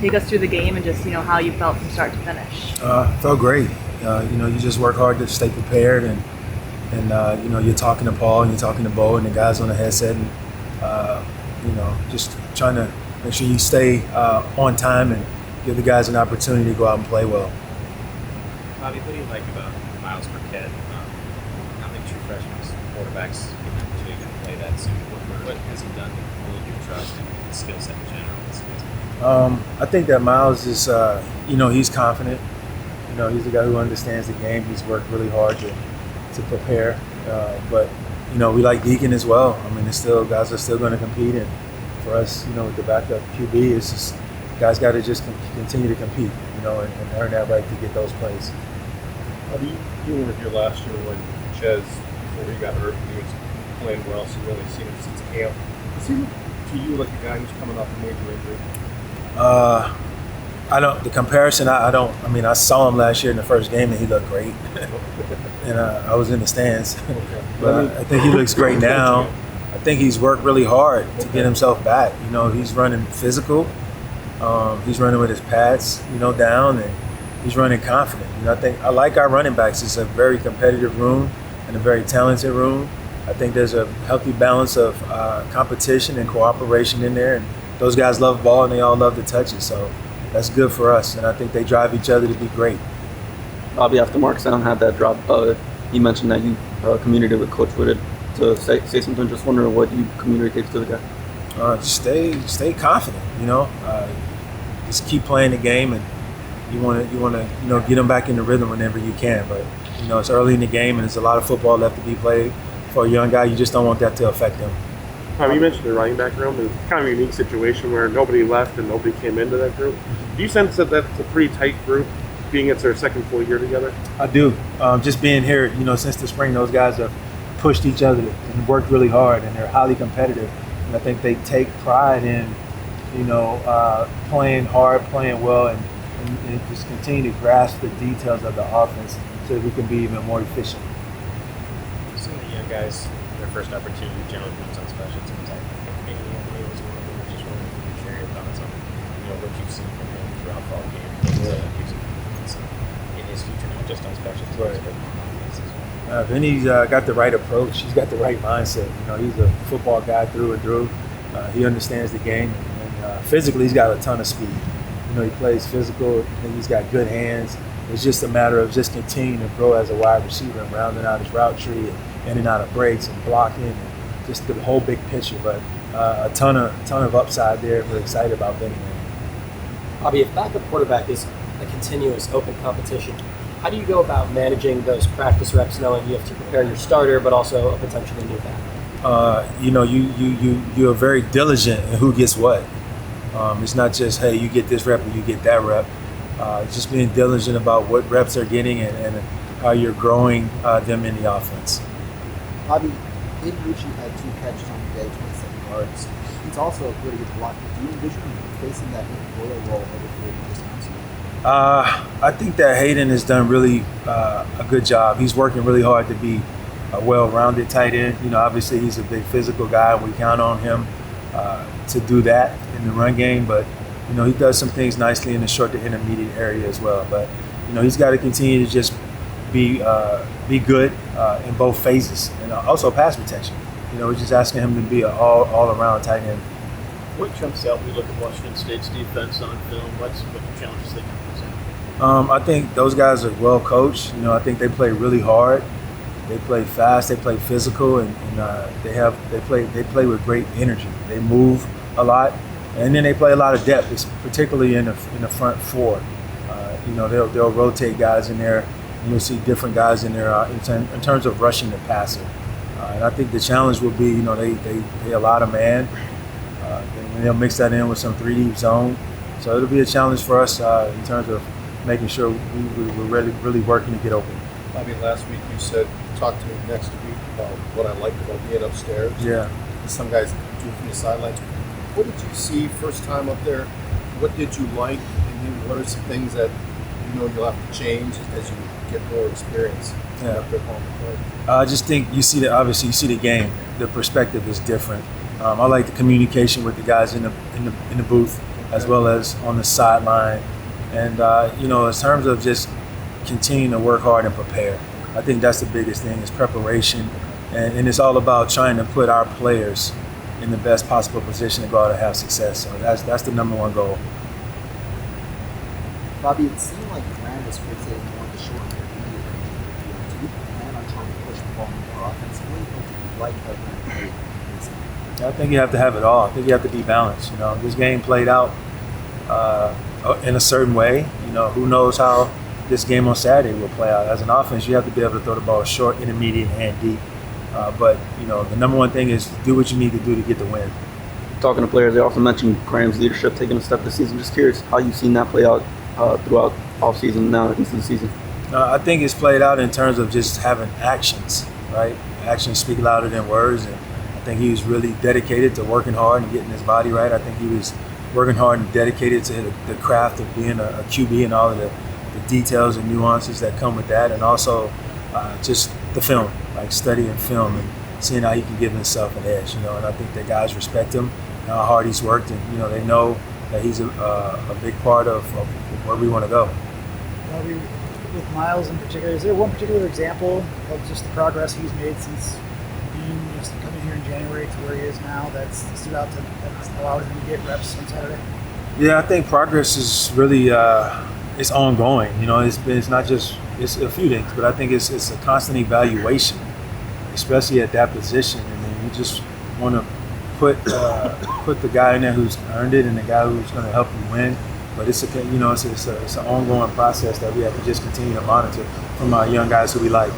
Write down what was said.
take us through the game and just how you felt from start to finish. Felt great. You just work hard to stay prepared, and you're talking to Paul and you're talking to Bo and the guys on the headset, and just trying to make sure you stay on time and give the guys an opportunity to go out and play well. Bobby, what do you like about Miles Burkett? Not many true freshmen quarterbacks get an opportunity to play that soon. What has he done to build your trust and his skill set in general this season? I think that Miles is, he's confident. He's a guy who understands the game. He's worked really hard to prepare. But we like Deacon as well. I mean, guys are still going to compete, and for us, with the backup QB, it's just guys got to just continue to compete, and earn that right to get those plays. How do you with your last year when Ches, before he got hurt, he was playing well, so you really seen him since camp? Does he look to you like a guy who's coming off a major injury? The comparison, I saw him last year in the first game and he looked great. And I was in the stands. Okay. But I think he looks great now. I think he's worked really hard to get himself back. He's running physical. He's running with his pads, down, and he's running confident. I like our running backs. It's a very competitive room and a very talented room. I think there's a healthy balance of competition and cooperation in there. And those guys love ball and they all love to touch it. So that's good for us. And I think they drive each other to be great. Bobby, after Mark Sound had that drop, you mentioned that you communicated with Coach Whitted to say something. Just wondering what you communicate to the guy. Just stay confident. Just keep playing the game, and you want to get them back in the rhythm whenever you can. But it's early in the game, and there's a lot of football left to be played for a young guy. You just don't want that to affect him. You mentioned the running back room. It's kind of a unique situation where nobody left and nobody came into that group. Do you sense that that's a pretty tight group, being it's their second full year together? I do. Just being here, since the spring, those guys have pushed each other and worked really hard, and they're highly competitive. And I think they take pride in, playing hard, playing well, and just continue to grasp the details of the offense so that we can be even more efficient. Some of the young guys, their first opportunity generally comes on special teams. I think maybe Anthony was one of them. Just wanted to share your thoughts on what you've seen from him throughout fall game in his future, not just on special teams, Right. but on offense as well. Vinny's got the right approach. He's got the right mindset. He's a football guy through and through. He understands the game, and physically, he's got a ton of speed. He plays physical, and he's got good hands. It's just a matter of just continuing to grow as a wide receiver and rounding out his route tree and in and out of breaks and blocking, and just the whole big picture. But a ton of upside there. We're excited about Vinny. Bobby, if backup quarterback is a continuous open competition, how do you go about managing those practice reps, knowing you have to prepare your starter, but also a potentially new back? You're very diligent in who gets what. It's not just, hey, you get this rep or you get that rep. Just being diligent about what reps they're getting and how you're growing them in the offense. Bobby, Aiden Ritchie had 2 catches on the day, 27 yards. He's also a pretty good blocker. Do you envision facing that Boyle role over 3 years? I think that Hayden has done really a good job. He's working really hard to be a well-rounded tight end. Obviously he's a big physical guy. We count on him to do that in the run game, but he does some things nicely in the short to intermediate area as well. But he's got to continue to just be good in both phases, and also pass protection. We're just asking him to be an all-around tight end. What jumps out when you look at Washington State's defense on film? What challenges they can present? I think those guys are well coached. I think they play really hard. They play fast. They play physical, and they play with great energy. They move a lot, and then they play a lot of depth, particularly in the front four. They'll rotate guys in there, and you'll see different guys in there in terms of rushing the passer. And I think the challenge will be, they play a lot of man. And they'll mix that in with some 3-deep zone. So it'll be a challenge for us in terms of making sure we're really working to get open. Bobby, last week you said, talk to me next week about what I liked about being upstairs. Yeah. Some guys do it from the sidelines. What did you see first time up there? What did you like? And then what are some things that you'll have to change as you get more experience up there home play? I just think you see the game. The perspective is different. I like the communication with the guys in the booth. as well as on the sideline. And, you know, in terms of just continuing to work hard and prepare, I think that's the biggest thing is preparation. And it's all about trying to put our players in the best possible position to go out and have success. So that's the number one goal. Bobby, it seemed like Graham was fixating more on the short and intermediate range of the field. Do you plan on trying to push the ball more offensively, or do you like how Graham played this game? I think you have to have it all. I think you have to be balanced. You know, this game played out in a certain way. You know, who knows how this game on Saturday will play out. As an offense, you have to be able to throw the ball short, intermediate, and deep. But, you know, the number one thing is do what you need to do to get the win. Talking to players, they also mentioned Graham's leadership taking a step this season. Just curious how you've seen that play out throughout offseason, now into the season. I think it's played out in terms of just having actions, right? Actions speak louder than words. And I think he was really dedicated to working hard and getting his body right. I think he was working hard and dedicated to the craft of being a QB and all of the details and nuances that come with that. And also just the film, like studying film and seeing how he can give himself an edge, you know. And I think the guys respect him and how hard he's worked, and you know they know that he's a big part of where we want to go. With Miles in particular, is there one particular example of just the progress he's made since being coming here in January to where he is now that's stood out that's allowed him to get reps on Saturday? Yeah, I think progress is really it's ongoing. You know, it's not just it's a few things, but I think it's a constant evaluation, especially at that position. I mean, you just want to put the guy in there who's earned it and the guy who's going to help you win. But it's an ongoing process that we have to just continue to monitor from our young guys who we like.